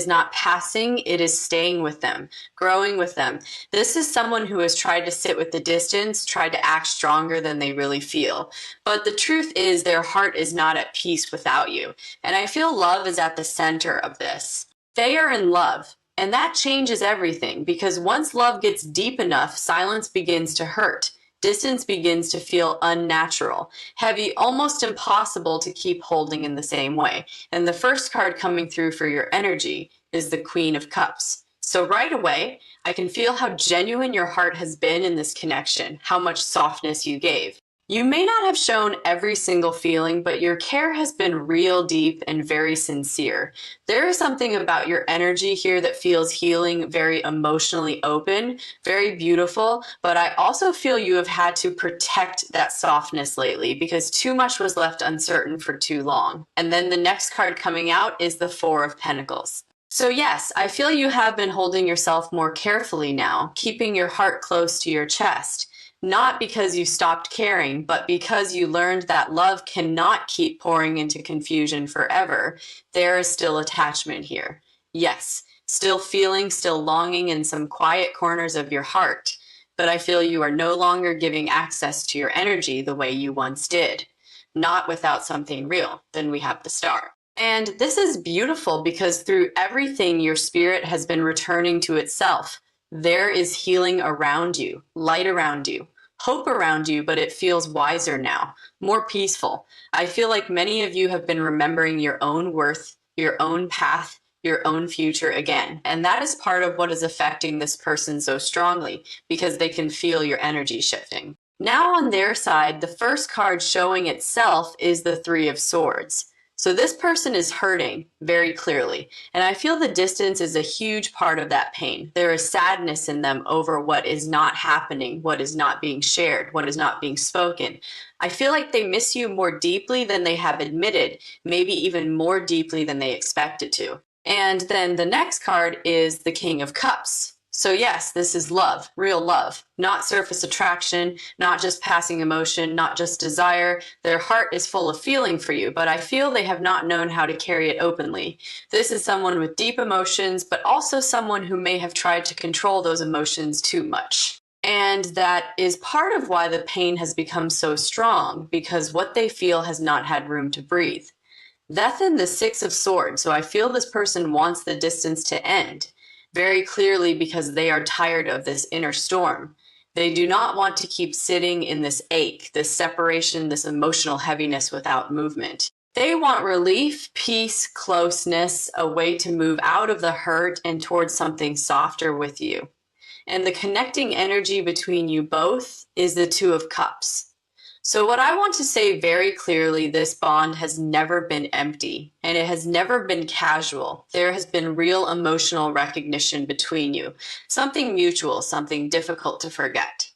is not passing, it is staying with them, growing with them. This is someone who has tried to sit with the distance, tried to act stronger than they really feel. But the truth is, their heart is not at peace without you. And I feel love is at the center of this. They are in love. And that changes everything because once love gets deep enough, silence begins to hurt. Distance begins to feel unnatural, heavy, almost impossible to keep holding in the same way. And the first card coming through for your energy is the Queen of Cups. So right away, I can feel how genuine your heart has been in this connection, how much softness you gave. You may not have shown every single feeling, but your care has been real deep and very sincere. There is something about your energy here that feels healing, very emotionally open, very beautiful, but I also feel you have had to protect that softness lately because too much was left uncertain for too long. And then the next card coming out is the Four of Pentacles. So yes, I feel you have been holding yourself more carefully now, keeping your heart close to your chest. Not because you stopped caring, but because you learned that love cannot keep pouring into confusion forever. There is still attachment here. Yes, still feeling, still longing in some quiet corners of your heart. But I feel you are no longer giving access to your energy the way you once did. Not without something real. Then we have the Star. And this is beautiful because through everything, your spirit has been returning to itself. There is healing around you, light around you, hope around you, but it feels wiser now, more peaceful. I feel like many of you have been remembering your own worth, your own path, your own future again. And that is part of what is affecting this person so strongly because they can feel your energy shifting. Now on their side, the first card showing itself is the Three of Swords. So this person is hurting very clearly, and I feel the distance is a huge part of that pain. There is sadness in them over what is not happening, what is not being shared, what is not being spoken. I feel like they miss you more deeply than they have admitted, maybe even more deeply than they expected to. And then the next card is the King of Cups. So yes, this is love, real love, not surface attraction, not just passing emotion, not just desire. Their heart is full of feeling for you, but I feel they have not known how to carry it openly. This is someone with deep emotions, but also someone who may have tried to control those emotions too much. And that is part of why the pain has become so strong, because what they feel has not had room to breathe. Then the Six of Swords, so I feel this person wants the distance to end. Very clearly because they are tired of this inner storm. They do not want to keep sitting in this ache, this separation, this emotional heaviness without movement. They want relief, peace, closeness, a way to move out of the hurt and towards something softer with you. And the connecting energy between you both is the Two of Cups. So what I want to say very clearly, this bond has never been empty and it has never been casual. There has been real emotional recognition between you, something mutual, something difficult to forget.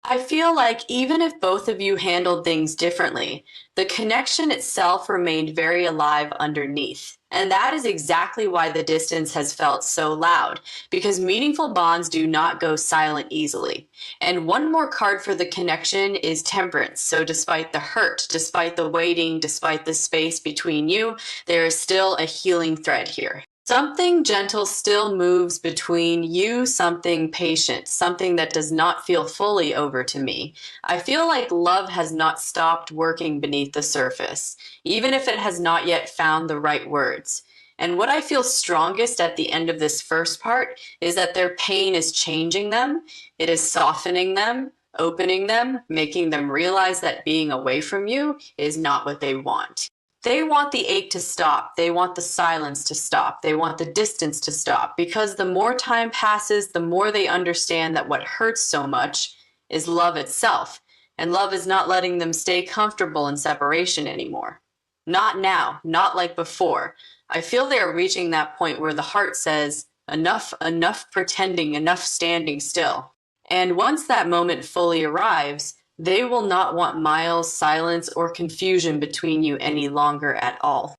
I feel like even if both of you handled things differently, the connection itself remained very alive underneath. And that is exactly why the distance has felt so loud, because meaningful bonds do not go silent easily. And one more card for the connection is Temperance. So despite the hurt, despite the waiting, despite the space between you, there is still a healing thread here. Something gentle still moves between you, something patient, something that does not feel fully over to me. I feel like love has not stopped working beneath the surface, even if it has not yet found the right words. And what I feel strongest at the end of this first part is that their pain is changing them, it is softening them, opening them, making them realize that being away from you is not what they want. They want the ache to stop. They want the silence to stop. They want the distance to stop because the more time passes, the more they understand that what hurts so much is love itself. And love is not letting them stay comfortable in separation anymore. Not now, not like before. I feel they are reaching that point where the heart says, enough, enough pretending, enough standing still. And once that moment fully arrives, they will not want miles, silence, or confusion between you any longer at all.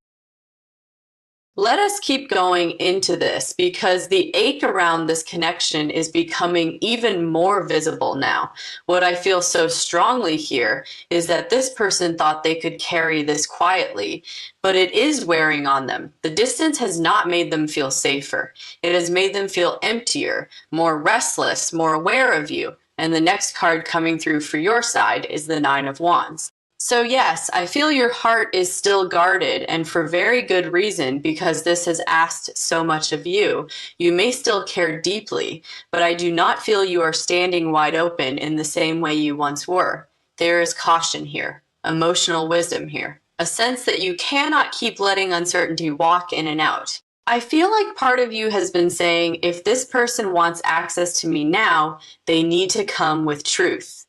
Let us keep going into this because the ache around this connection is becoming even more visible now. What I feel so strongly here is that this person thought they could carry this quietly, but it is wearing on them. The distance has not made them feel safer. It has made them feel emptier, more restless, more aware of you. And the next card coming through for your side is the Nine of Wands. So yes, I feel your heart is still guarded, and for very good reason, because this has asked so much of you. You may still care deeply, but I do not feel you are standing wide open in the same way you once were. There is caution here, emotional wisdom here, a sense that you cannot keep letting uncertainty walk in and out. I feel like part of you has been saying, if this person wants access to me now, they need to come with truth.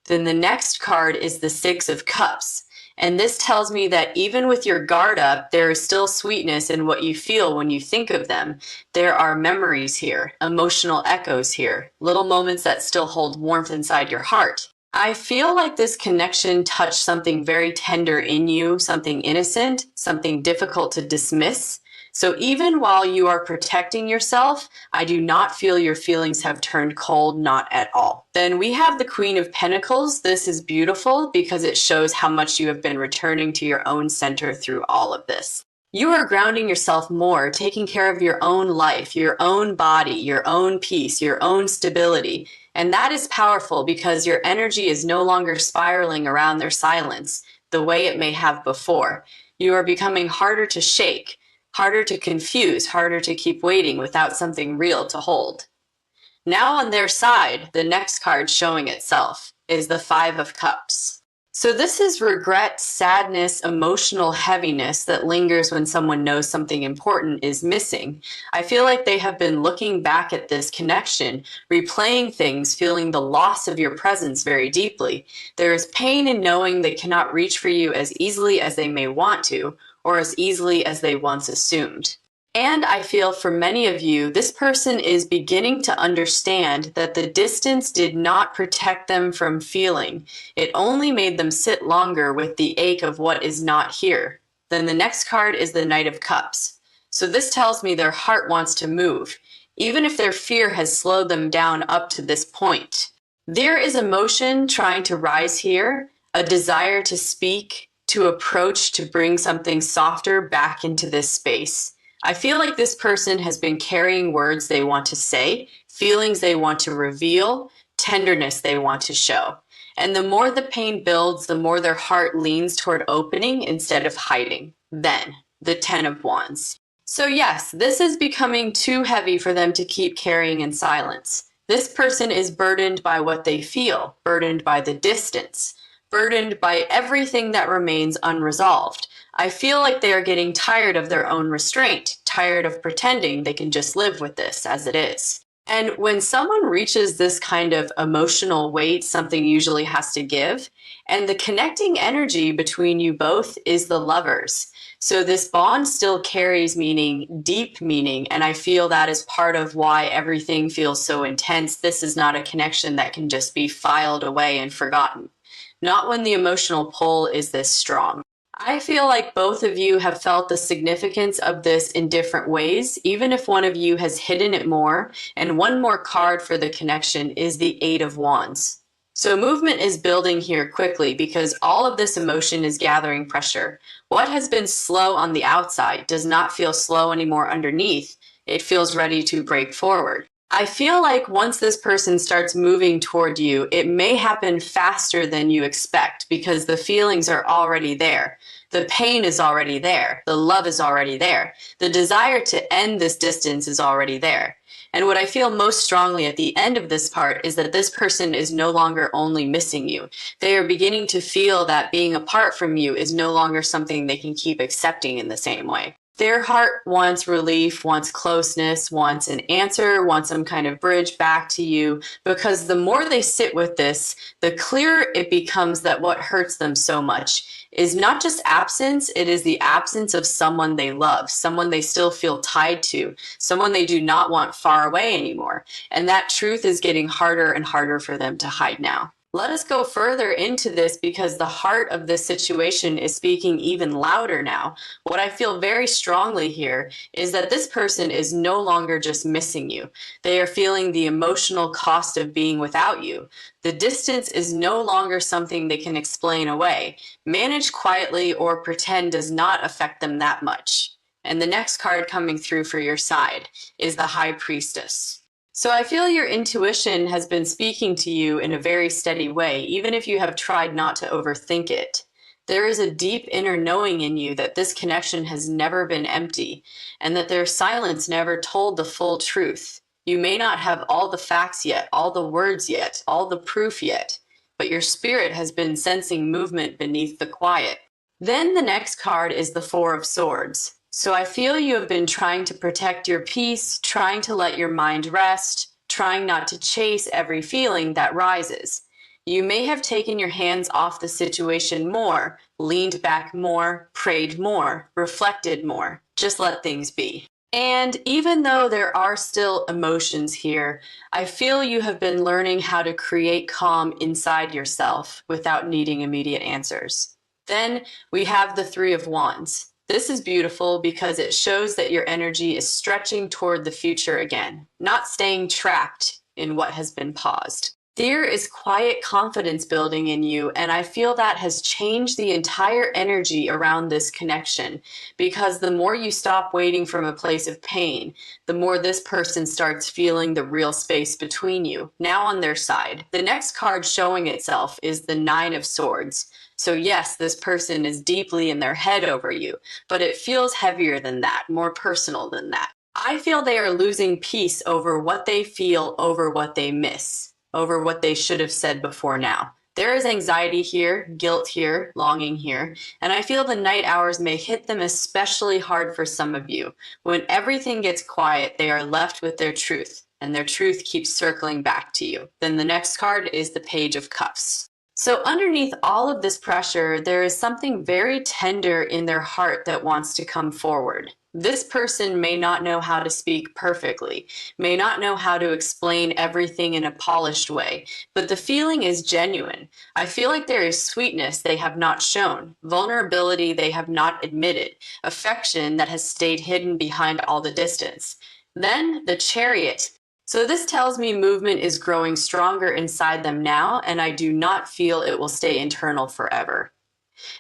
Then the next card is the Six of Cups. And this tells me that even with your guard up, there is still sweetness in what you feel when you think of them. There are memories here, emotional echoes here, little moments that still hold warmth inside your heart. I feel like this connection touched something very tender in you, something innocent, something difficult to dismiss. So even while you are protecting yourself, I do not feel your feelings have turned cold, not at all. Then we have the Queen of Pentacles. This is beautiful because it shows how much you have been returning to your own center through all of this. You are grounding yourself more, taking care of your own life, your own body, your own peace, your own stability. And that is powerful because your energy is no longer spiraling around their silence the way it may have before. You are becoming harder to shake, harder to confuse, harder to keep waiting without something real to hold. Now on their side, the next card showing itself is the Five of Cups. So this is regret, sadness, emotional heaviness that lingers when someone knows something important is missing. I feel like they have been looking back at this connection, replaying things, feeling the loss of your presence very deeply. There is pain in knowing they cannot reach for you as easily as they may want to, or as easily as they once assumed. And I feel for many of you, this person is beginning to understand that the distance did not protect them from feeling. It only made them sit longer with the ache of what is not here. Then the next card is the Knight of Cups. So this tells me their heart wants to move, even if their fear has slowed them down up to this point. There is emotion trying to rise here, a desire to speak, to approach, to bring something softer back into this space. I feel like this person has been carrying words they want to say, feelings they want to reveal, tenderness they want to show. And the more the pain builds, the more their heart leans toward opening instead of hiding. Then, the Ten of Wands. So yes, this is becoming too heavy for them to keep carrying in silence. This person is burdened by what they feel, burdened by the distance, burdened by everything that remains unresolved. I feel like they are getting tired of their own restraint, tired of pretending they can just live with this as it is. And when someone reaches this kind of emotional weight, something usually has to give. And the connecting energy between you both is the Lovers. So this bond still carries meaning, deep meaning, and I feel that is part of why everything feels so intense. This is not a connection that can just be filed away and forgotten. Not when the emotional pull is this strong. I feel like both of you have felt the significance of this in different ways, even if one of you has hidden it more. And one more card for the connection is the Eight of Wands. So movement is building here quickly because all of this emotion is gathering pressure. What has been slow on the outside does not feel slow anymore underneath. It feels ready to break forward. I feel like once this person starts moving toward you, it may happen faster than you expect because the feelings are already there. The pain is already there. The love is already there. The desire to end this distance is already there. And what I feel most strongly at the end of this part is that this person is no longer only missing you. They are beginning to feel that being apart from you is no longer something they can keep accepting in the same way. Their heart wants relief, wants closeness, wants an answer, wants some kind of bridge back to you, because the more they sit with this, the clearer it becomes that what hurts them so much is not just absence, it is the absence of someone they love, someone they still feel tied to, someone they do not want far away anymore. And that truth is getting harder and harder for them to hide now. Let us go further into this because the heart of this situation is speaking even louder now. What I feel very strongly here is that this person is no longer just missing you. They are feeling the emotional cost of being without you. The distance is no longer something they can explain away. Manage quietly or pretend does not affect them that much. And the next card coming through for your side is the High Priestess. So I feel your intuition has been speaking to you in a very steady way, even if you have tried not to overthink it. There is a deep inner knowing in you that this connection has never been empty, and that their silence never told the full truth. You may not have all the facts yet, all the words yet, all the proof yet, but your spirit has been sensing movement beneath the quiet. Then the next card is the Four of Swords. So I feel you have been trying to protect your peace, trying to let your mind rest, trying not to chase every feeling that rises. You may have taken your hands off the situation more, leaned back more, prayed more, reflected more. Just let things be. And even though there are still emotions here, I feel you have been learning how to create calm inside yourself without needing immediate answers. Then we have the Three of Wands. This is beautiful because it shows that your energy is stretching toward the future again, not staying trapped in what has been paused. There is quiet confidence building in you, and I feel that has changed the entire energy around this connection, because the more you stop waiting from a place of pain, the more this person starts feeling the real space between you, now on their side. The next card showing itself is the Nine of Swords. So yes, this person is deeply in their head over you, but it feels heavier than that, more personal than that. I feel they are losing peace over what they feel, over what they miss, over what they should have said before now. There is anxiety here, guilt here, longing here, and I feel the night hours may hit them especially hard for some of you. When everything gets quiet, they are left with their truth, and their truth keeps circling back to you. Then the next card is the Page of Cups. So underneath all of this pressure, there is something very tender in their heart that wants to come forward. This person may not know how to speak perfectly, may not know how to explain everything in a polished way, but the feeling is genuine. I feel like there is sweetness they have not shown, vulnerability they have not admitted, affection that has stayed hidden behind all the distance. Then the Chariot. So this tells me movement is growing stronger inside them now, and I do not feel it will stay internal forever.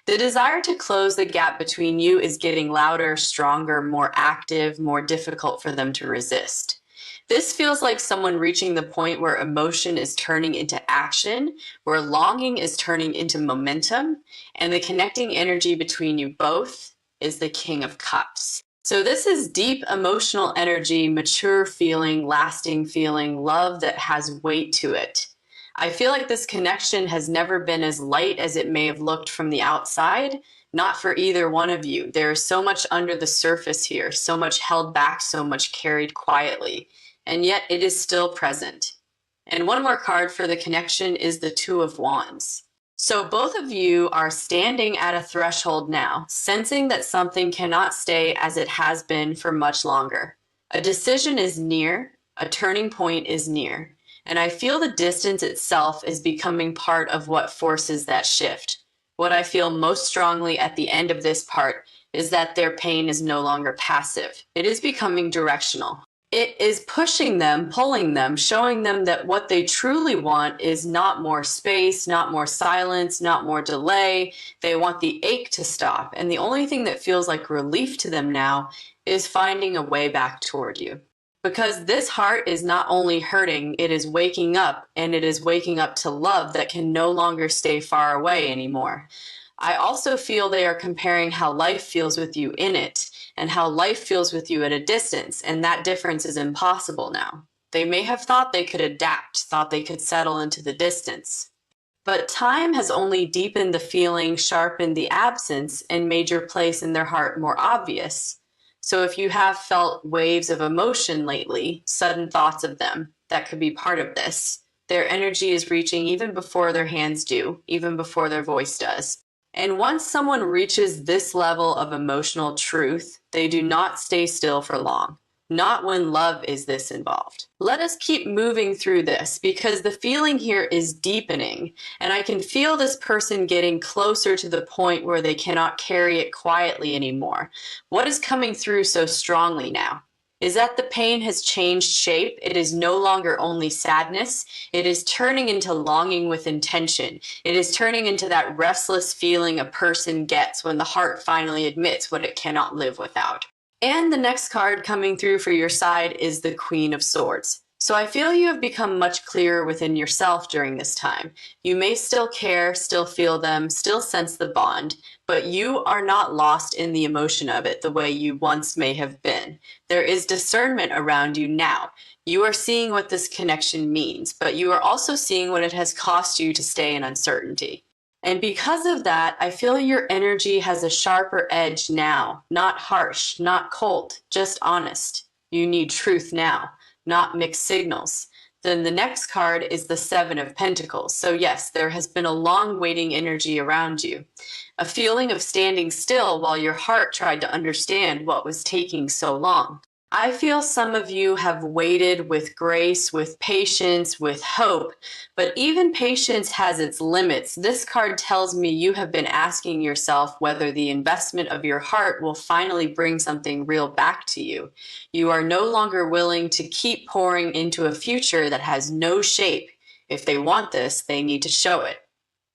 The desire to close the gap between you is getting louder, stronger, more active, more difficult for them to resist. This feels like someone reaching the point where emotion is turning into action, where longing is turning into momentum, and the connecting energy between you both is the King of Cups. So this is deep emotional energy, mature feeling, lasting feeling, love that has weight to it. I feel like this connection has never been as light as it may have looked from the outside, not for either one of you. There is so much under the surface here, so much held back, so much carried quietly, and yet it is still present. And one more card for the connection is the Two of Wands. So both of you are standing at a threshold now, sensing that something cannot stay as it has been for much longer. A decision is near, a turning point is near, and I feel the distance itself is becoming part of what forces that shift. What I feel most strongly at the end of this part is that their pain is no longer passive. It is becoming directional. It is pushing them, pulling them, showing them that what they truly want is not more space, not more silence, not more delay. They want the ache to stop. And the only thing that feels like relief to them now is finding a way back toward you. Because this heart is not only hurting, it is waking up, and it is waking up to love that can no longer stay far away anymore. I also feel they are comparing how life feels with you in it and how life feels with you at a distance, and that difference is impossible now. They may have thought they could adapt, thought they could settle into the distance. But time has only deepened the feeling, sharpened the absence, and made your place in their heart more obvious. So if you have felt waves of emotion lately, sudden thoughts of them, that could be part of this. Their energy is reaching even before their hands do, even before their voice does. And once someone reaches this level of emotional truth, they do not stay still for long. not when love is this involved. Let us keep moving through this because the feeling here is deepening, and I can feel this person getting closer to the point where they cannot carry it quietly anymore. What is coming through so strongly now? Is that the pain has changed shape. It is no longer only sadness. It is turning into longing with intention. It is turning into that restless feeling a person gets when the heart finally admits what it cannot live without. And the next card coming through for your side is the Queen of Swords. So I feel you have become much clearer within yourself during this time. You may still care, still feel them, still sense the bond, but you are not lost in the emotion of it the way you once may have been. There is discernment around you now. You are seeing what this connection means, but you are also seeing what it has cost you to stay in uncertainty. And because of that, I feel your energy has a sharper edge now, not harsh, not cold, just honest. You need truth now, not mixed signals. Then the next card is the Seven of Pentacles. So yes, there has been a long waiting energy around you, a feeling of standing still while your heart tried to understand what was taking so long. I feel some of you have waited with grace, with patience, with hope, but even patience has its limits. This card tells me you have been asking yourself whether the investment of your heart will finally bring something real back to you. You are no longer willing to keep pouring into a future that has no shape. If they want this, they need to show it.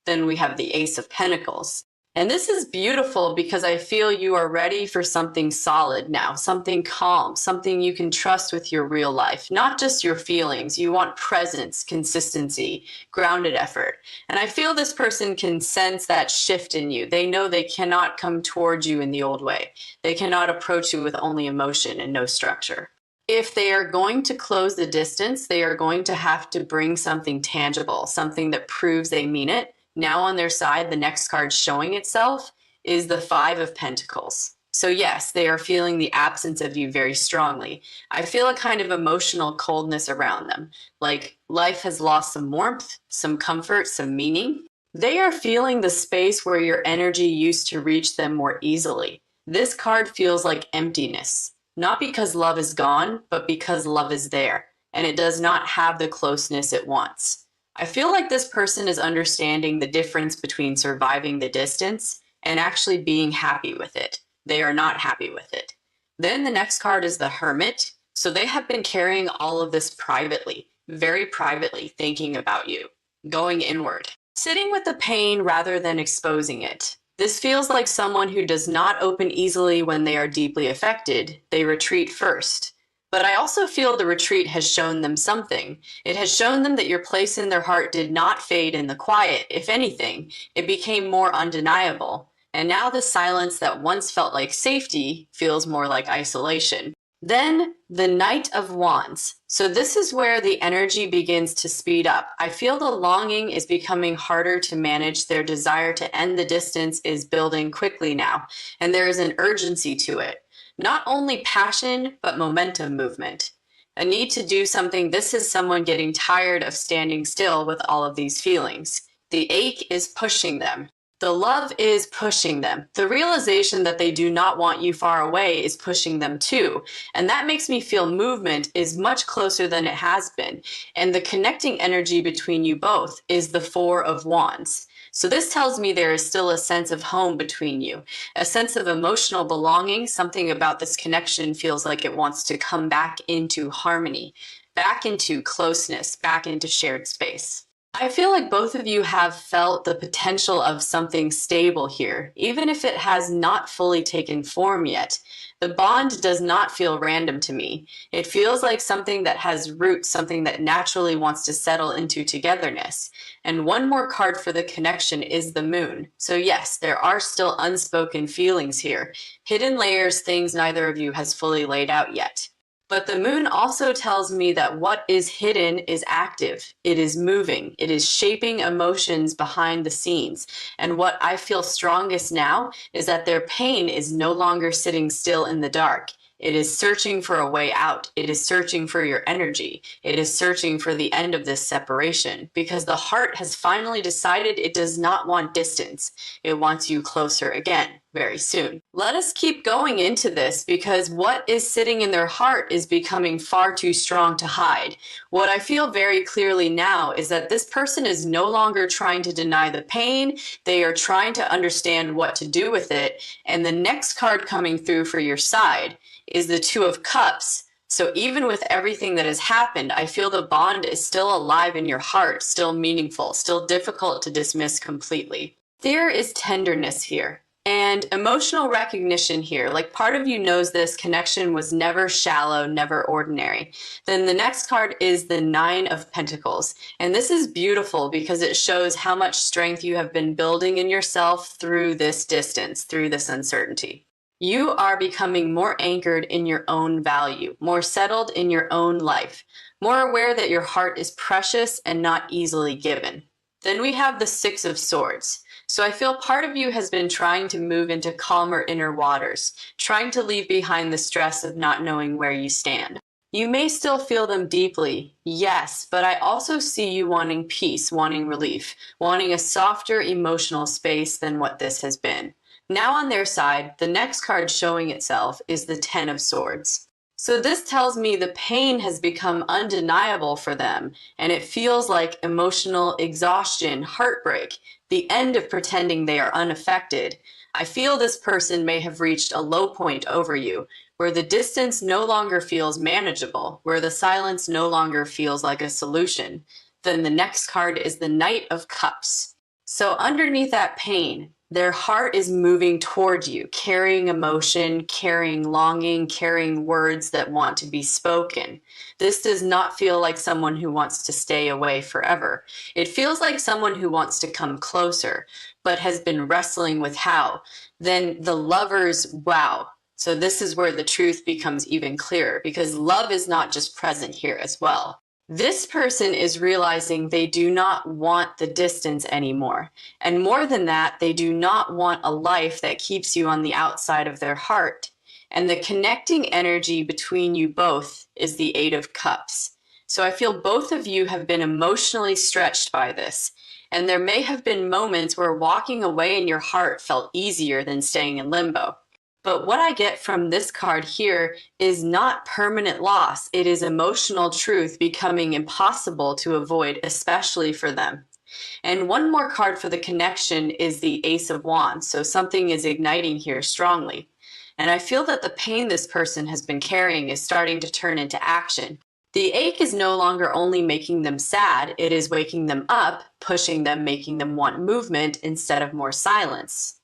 Then we have the Ace of Pentacles. And this is beautiful because I feel you are ready for something solid now, something calm, something you can trust with your real life, not just your feelings. You want presence, consistency, grounded effort. And I feel this person can sense that shift in you. They know they cannot come towards you in the old way. They cannot approach you with only emotion and no structure. If they are going to close the distance, they are going to have to bring something tangible, something that proves they mean it. Now on their side, the next card showing itself is the Five of Pentacles. So yes, they are feeling the absence of you very strongly. I feel a kind of emotional coldness around them, like life has lost some warmth, some comfort, some meaning. They are feeling the space where your energy used to reach them more easily. This card feels like emptiness, not because love is gone, but because love is there, and it does not have the closeness it wants. I feel like this person is understanding the difference between surviving the distance and actually being happy with it. They are not happy with it. Then the next card is the Hermit. So they have been carrying all of this privately, very privately, thinking about you, going inward, sitting with the pain rather than exposing it. This feels like someone who does not open easily when they are deeply affected. They retreat first. But I also feel the retreat has shown them something. It has shown them that your place in their heart did not fade in the quiet. If anything, it became more undeniable. And now the silence that once felt like safety feels more like isolation. Then the Knight of Wands. So this is where the energy begins to speed up. I feel the longing is becoming harder to manage. Their desire to end the distance is building quickly now, and there is an urgency to it. Not only passion, but momentum movement. A need to do something. This is someone getting tired of standing still with all of these feelings. The ache is pushing them. The love is pushing them. The realization that they do not want you far away is pushing them too. And that makes me feel movement is much closer than it has been. And the connecting energy between you both is the Four of Wands. So this tells me there is still a sense of home between you, a sense of emotional belonging. Something about this connection feels like it wants to come back into harmony, back into closeness, back into shared space. I feel like both of you have felt the potential of something stable here, even if it has not fully taken form yet. The bond does not feel random to me. It feels like something that has roots, something that naturally wants to settle into togetherness. And one more card for the connection is the Moon. So yes, there are still unspoken feelings here, hidden layers, things neither of you has fully laid out yet. But the Moon also tells me that what is hidden is active. It is moving. It is shaping emotions behind the scenes. And what I feel strongest now is that their pain is no longer sitting still in the dark. It is searching for a way out. It is searching for your energy. It is searching for the end of this separation because the heart has finally decided it does not want distance. It wants you closer again very soon. Let us keep going into this because what is sitting in their heart is becoming far too strong to hide. What I feel very clearly now is that this person is no longer trying to deny the pain. They are trying to understand what to do with it. And the next card coming through for your side is the Two of Cups. So even with everything that has happened, I feel the bond is still alive in your heart, still meaningful, still difficult to dismiss completely. There is tenderness here and emotional recognition here. Like part of you knows this connection was never shallow, never ordinary. Then the next card is the Nine of Pentacles. And this is beautiful because it shows how much strength you have been building in yourself through this distance, through this uncertainty. You are becoming more anchored in your own value, more settled in your own life, more aware that your heart is precious and not easily given. Then we have the Six of Swords. So I feel part of you has been trying to move into calmer inner waters, trying to leave behind the stress of not knowing where you stand. You may still feel them deeply, yes, but I also see you wanting peace, wanting relief, wanting a softer emotional space than what this has been. Now on their side, the next card showing itself is the Ten of Swords. So this tells me the pain has become undeniable for them, and it feels like emotional exhaustion, heartbreak, the end of pretending they are unaffected. I feel this person may have reached a low point over you, where the distance no longer feels manageable, where the silence no longer feels like a solution. Then the next card is the Knight of Cups. So underneath that pain, their heart is moving toward you, carrying emotion, carrying longing, carrying words that want to be spoken. This does not feel like someone who wants to stay away forever. It feels like someone who wants to come closer, but has been wrestling with how. Then the Lover's wow. So this is where the truth becomes even clearer because love is not just present here as well. This person is realizing they do not want the distance anymore. And more than that, they do not want a life that keeps you on the outside of their heart. And the connecting energy between you both is the Eight of Cups. So I feel both of you have been emotionally stretched by this. And there may have been moments where walking away in your heart felt easier than staying in limbo. But what I get from this card here is not permanent loss. It is emotional truth becoming impossible to avoid, especially for them. And one more card for the connection is the Ace of Wands. So something is igniting here strongly. And I feel that the pain this person has been carrying is starting to turn into action. The ache is no longer only making them sad, it is waking them up, pushing them, making them want movement instead of more silence.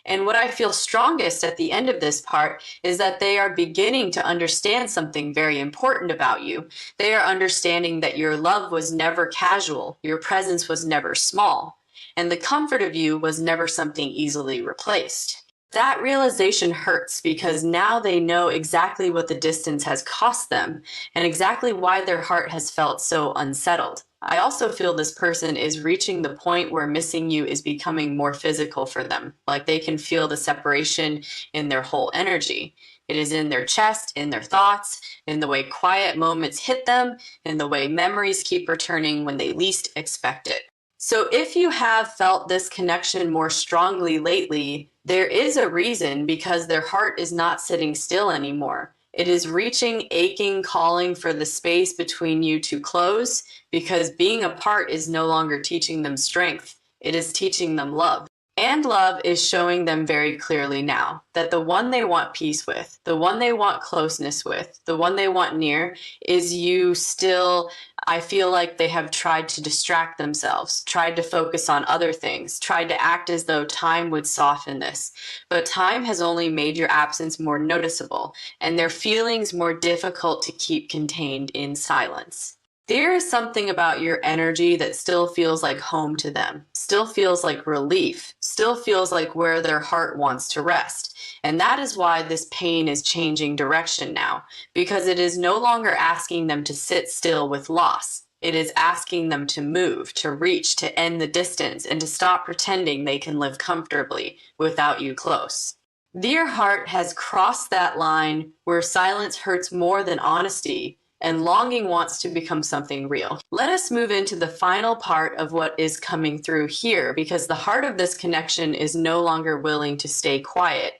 And what I feel strongest at the end of this part is that they are beginning to understand something very important about you. They are understanding that your love was never casual, your presence was never small, and the comfort of you was never something easily replaced. That realization hurts because now they know exactly what the distance has cost them and exactly why their heart has felt so unsettled. I also feel this person is reaching the point where missing you is becoming more physical for them. Like they can feel the separation in their whole energy. It is in their chest, in their thoughts, in the way quiet moments hit them, in the way memories keep returning when they least expect it. So if you have felt this connection more strongly lately, there is a reason because their heart is not sitting still anymore. It is reaching, aching, calling for the space between you to close because being apart is no longer teaching them strength. It is teaching them love. And love is showing them very clearly now that the one they want peace with, the one they want closeness with, the one they want near is you still. I feel like they have tried to distract themselves, tried to focus on other things, tried to act as though time would soften this. But time has only made your absence more noticeable and their feelings more difficult to keep contained in silence. There is something about your energy that still feels like home to them, still feels like relief, still feels like where their heart wants to rest. And that is why this pain is changing direction now, because it is no longer asking them to sit still with loss. It is asking them to move, to reach, to end the distance, and to stop pretending they can live comfortably without you close. Their heart has crossed that line where silence hurts more than honesty, and longing wants to become something real. Let us move into the final part of what is coming through here, because the heart of this connection is no longer willing to stay quiet.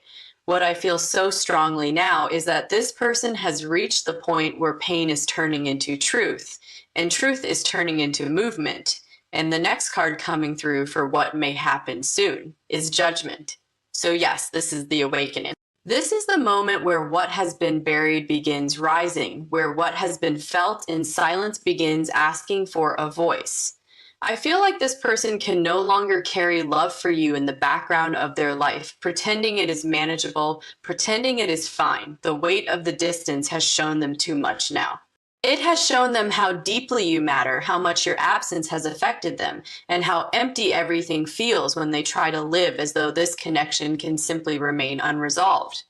What I feel so strongly now is that this person has reached the point where pain is turning into truth, and truth is turning into movement. And the next card coming through for what may happen soon is judgment. So yes, this is the awakening. This is the moment where what has been buried begins rising, where what has been felt in silence begins asking for a voice. I feel like this person can no longer carry love for you in the background of their life, pretending it is manageable, pretending it is fine. The weight of the distance has shown them too much now. It has shown them how deeply you matter, how much your absence has affected them, and how empty everything feels when they try to live as though this connection can simply remain unresolved.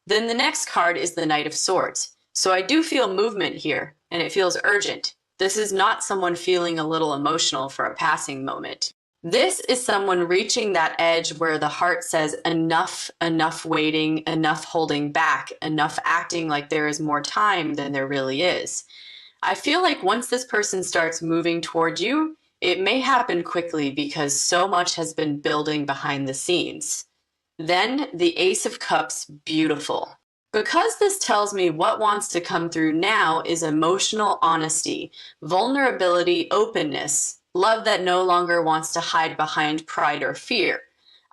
Then the next card is the Knight of Swords. So I do feel movement here, and it feels urgent. This is not someone feeling a little emotional for a passing moment. This is someone reaching that edge where the heart says enough, enough waiting, enough holding back, enough acting like there is more time than there really is. I feel like once this person starts moving toward you, it may happen quickly because so much has been building behind the scenes. Then the Ace of Cups, beautiful. Because this tells me what wants to come through now is emotional honesty, vulnerability, openness, love that no longer wants to hide behind pride or fear.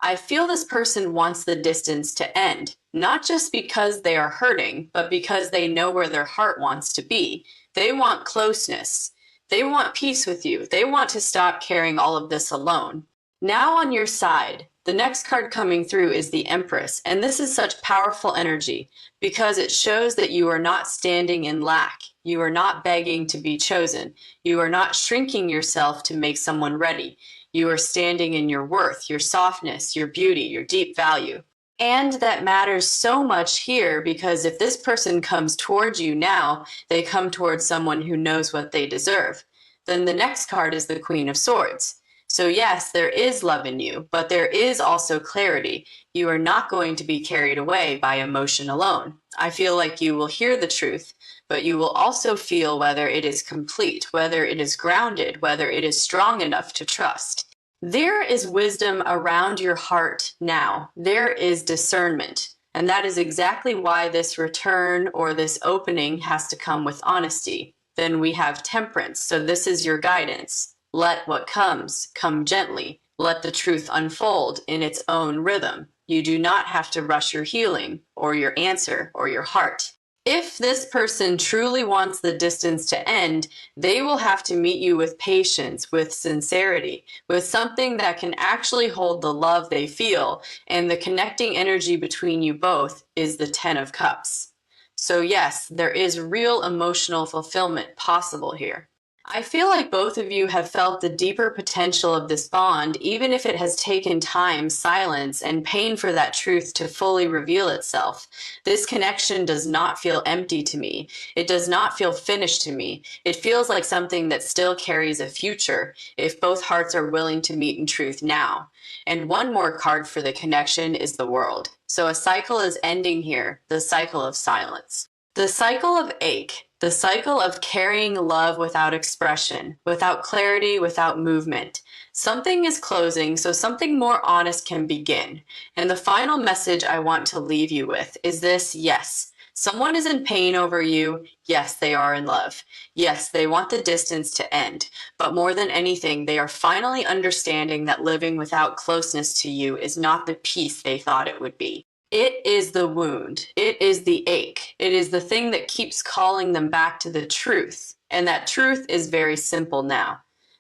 I feel this person wants the distance to end, not just because they are hurting, but because they know where their heart wants to be. They want closeness. They want peace with you. They want to stop carrying all of this alone. Now on your side, the next card coming through is the Empress, and this is such powerful energy because it shows that you are not standing in lack. You are not begging to be chosen. You are not shrinking yourself to make someone ready. You are standing in your worth, your softness, your beauty, your deep value. And that matters so much here because if this person comes towards you now, they come towards someone who knows what they deserve. Then the next card is the Queen of Swords. So yes, there is love in you, but there is also clarity. You are not going to be carried away by emotion alone. I feel like you will hear the truth, but you will also feel whether it is complete, whether it is grounded, whether it is strong enough to trust. There is wisdom around your heart now. There is discernment. And that is exactly why this return or this opening has to come with honesty. Then we have temperance. So this is your guidance. Let what comes come gently. Let the truth unfold in its own rhythm. You do not have to rush your healing or your answer or your heart. If this person truly wants the distance to end, they will have to meet you with patience, with sincerity, with something that can actually hold the love they feel, and the connecting energy between you both is the Ten of Cups. So yes, there is real emotional fulfillment possible here. I feel like both of you have felt the deeper potential of this bond, even if it has taken time, silence, and pain for that truth to fully reveal itself. This connection does not feel empty to me. It does not feel finished to me. It feels like something that still carries a future if both hearts are willing to meet in truth now. And one more card for the connection is the World. So a cycle is ending here, the cycle of silence. The cycle of ache, the cycle of carrying love without expression, without clarity, without movement. Something is closing, so something more honest can begin. And the final message I want to leave you with is this: yes, someone is in pain over you. Yes, they are in love. Yes, they want the distance to end. But more than anything, they are finally understanding that living without closeness to you is not the peace they thought it would be. It is the wound. It is the ache. It is the thing that keeps calling them back to the truth. And that truth is very simple now.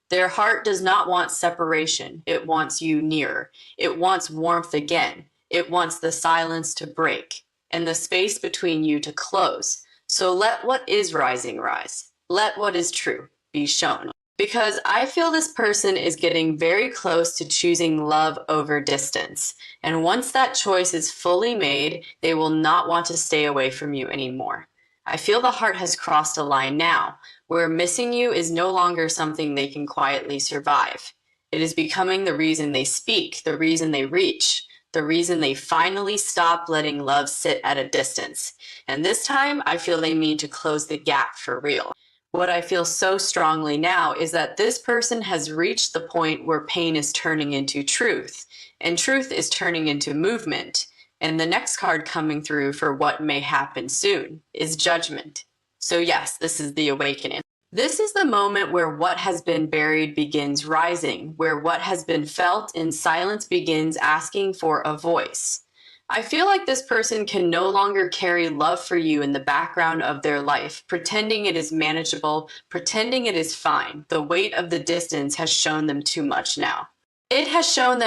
Their heart does not want separation. It wants you nearer. It wants warmth again. It wants the silence to break and the space between you to close. So let what is rising rise. Let what is true be shown. Because I feel this person is getting very close to choosing love over distance. And once that choice is fully made, they will not want to stay away from you anymore. I feel the heart has crossed a line now, where missing you is no longer something they can quietly survive. It is becoming the reason they speak, the reason they reach, the reason they finally stop letting love sit at a distance. And this time, I feel they mean to close the gap for real. What I feel so strongly now is that this person has reached the point where pain is turning into truth, and truth is turning into movement. And the next card coming through for what may happen soon is judgment. So yes, this is the awakening. This is the moment where what has been buried begins rising, where what has been felt in silence begins asking for a voice. I feel like this person can no longer carry love for you in the background of their life, pretending it is manageable, pretending it is fine. The weight of the distance has shown them too much now. It has shown them